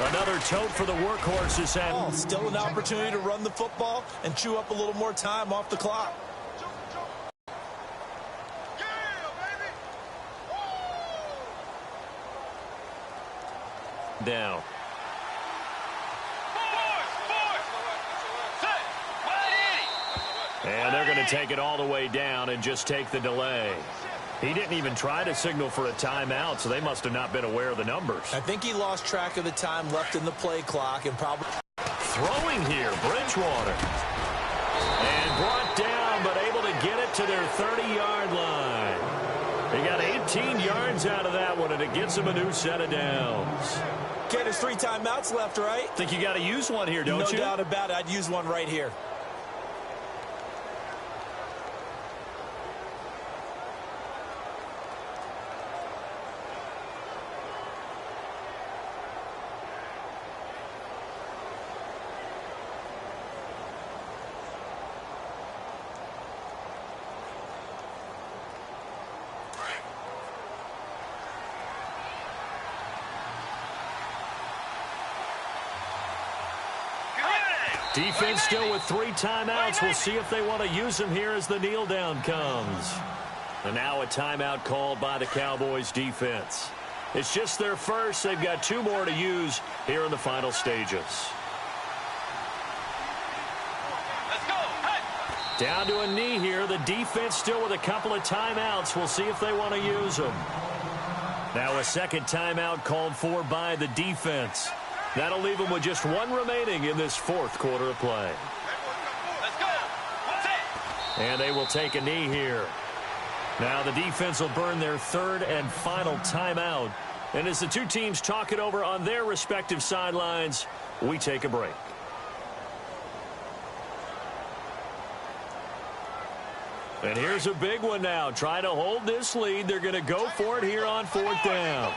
Another tote for the workhorses. And still an opportunity to run the football and chew up a little more time off the clock. Down. And they're going to take it all the way down and just take the delay. He didn't even try to signal for a timeout, so they must have not been aware of the numbers. I think he lost track of the time left in the play clock and probably... Throwing here, Bridgewater. And brought down, but able to get it to their 30-yard line. They got 18 yards out of that one, and it gets them a new set of downs. Okay, there's 3 timeouts left, right? Think you got to use one here, don't you? No doubt about it. I'd use one right here. Defense still with 3 timeouts. We'll see if they want to use them here as the kneel down comes. And now a timeout called by the Cowboys defense. It's just their first. They've got 2 more to use here in the final stages. Let's go. Hey. Down to a knee here. The defense still with a couple of timeouts. We'll see if they want to use them. Now a second timeout called for by the defense. That'll leave them with just 1 remaining in this 4th quarter of play. Let's go. What's it? And they will take a knee here. Now the defense will burn their 3rd and final timeout. And as the 2 teams talk it over on their respective sidelines, we take a break. And here's a big one now. Trying to hold this lead. They're going to go for it here on 4th down.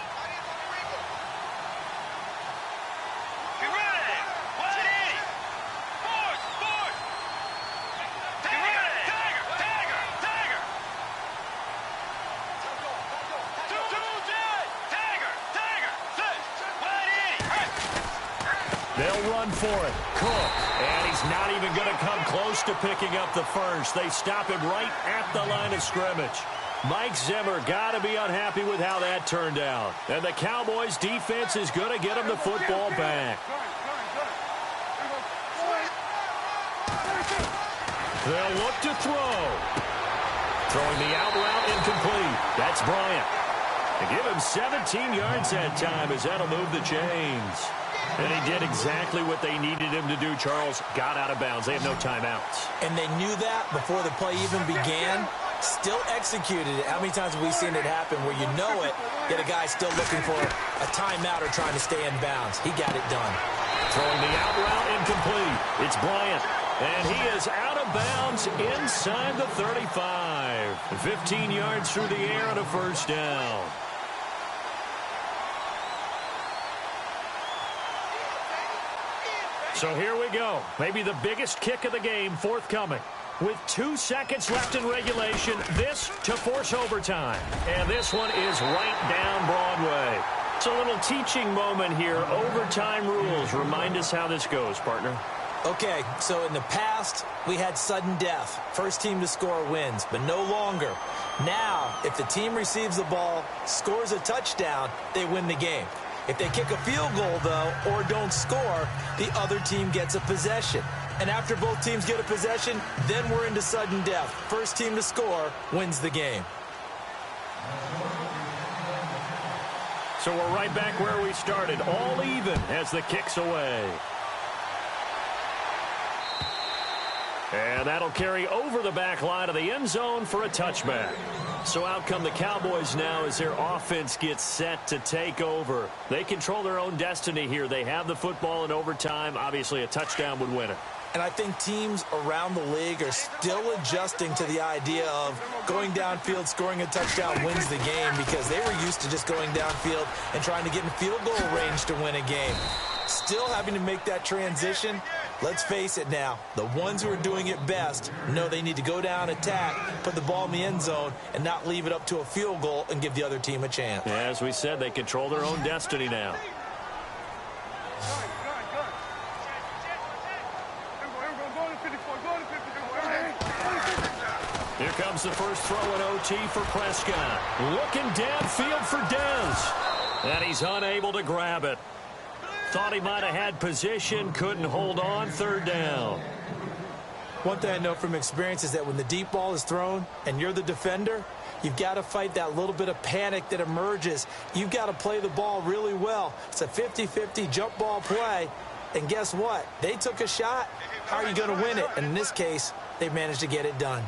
They'll run for it. Cook. And he's not even going to come close to picking up the first. They stop him right at the line of scrimmage. Mike Zimmer got to be unhappy with how that turned out. And the Cowboys defense is going to get him the football back. They'll look to throw. Throwing the out route incomplete. That's Bryant. They give him 17 yards that time as that'll move the chains. And he did exactly what they needed him to do, Charles. Got out of bounds. They have no timeouts. And they knew that before the play even began. Still executed it. How many times have we seen it happen where you know it, yet a guy's still looking for a timeout or trying to stay in bounds? He got it done. Throwing the out route incomplete. It's Bryant. And he is out of bounds inside the 35. 15 yards through the air and a first down. So here we go. Maybe the biggest kick of the game forthcoming. With 2 seconds left in regulation, this to force overtime. And this one is right down Broadway. It's a little teaching moment here. Overtime rules. Remind us how this goes, partner. Okay, so in the past, we had sudden death. First team to score wins, but no longer. Now, if the team receives the ball, scores a touchdown, they win the game. If they kick a field goal, though, or don't score, the other team gets a possession. And after both teams get a possession, then we're into sudden death. First team to score wins the game. So we're right back where we started, all even as the kick's away. And that'll carry over the back line of the end zone for a touchback. So out come the Cowboys now as their offense gets set to take over. They control their own destiny here. They have the football in overtime. Obviously, a touchdown would win it. And I think teams around the league are still adjusting to the idea of going downfield, scoring a touchdown wins the game, because they were used to just going downfield and trying to get in field goal range to win a game. Still having to make that transition. Let's face it now, the ones who are doing it best know they need to go down, attack, put the ball in the end zone, and not leave it up to a field goal and give the other team a chance. As we said, they control their own destiny now. Here comes the first throw in OT for Prescott. Looking downfield for Dez. And he's unable to grab it. Thought he might have had position, couldn't hold on, third down. One thing I know from experience is that when the deep ball is thrown and you're the defender, you've got to fight that little bit of panic that emerges. You've got to play the ball really well. It's a 50-50 jump ball play. And guess what? They took a shot. How are you going to win it? And in this case, they managed to get it done.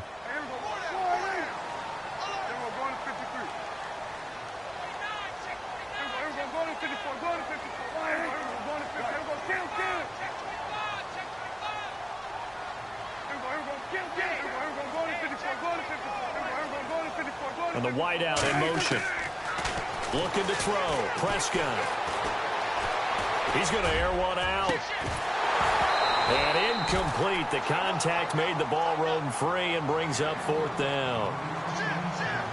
And the wideout in motion. Looking to throw. Prescott. He's going to air one out. And incomplete. The contact made the ball roam free and brings up fourth down.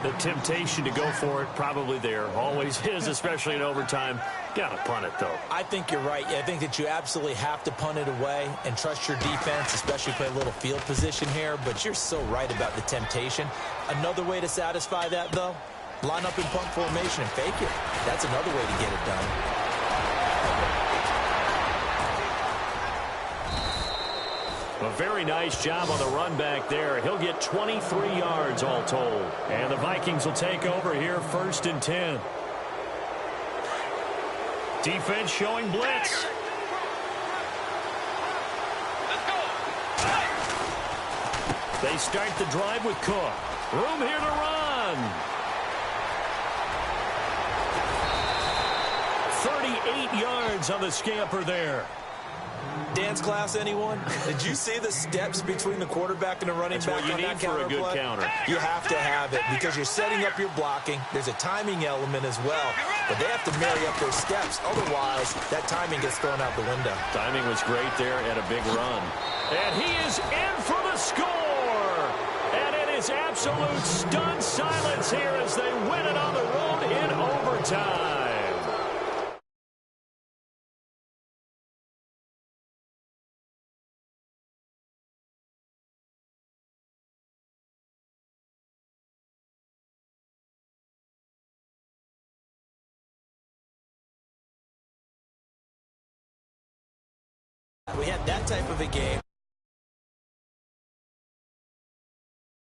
The temptation to go for it probably there. Always is, especially in overtime. Got to punt it, though. I think you're right. I think that you absolutely have to punt it away and trust your defense, especially play a little field position here. But you're so right about the temptation. Another way to satisfy that, though, line up in punt formation and fake it. That's another way to get it done. A very nice job on the run back there. He'll get 23 yards all told. And the Vikings will take over here first and 10. Defense showing blitz. Let's go. They start the drive with Cook. Room here to run. 38 yards on the scamper there. Dance class, anyone? Did you see the steps between the quarterback and the running back on that counter play? That's what you need for a good counter. You have to have it because you're setting up your blocking. There's a timing element as well, but they have to marry up their steps. Otherwise, that timing gets thrown out the window. Timing was great there at a big run. And he is in for the score. And it is absolute stunned silence here as they win it on the road in overtime. We had that type of a game.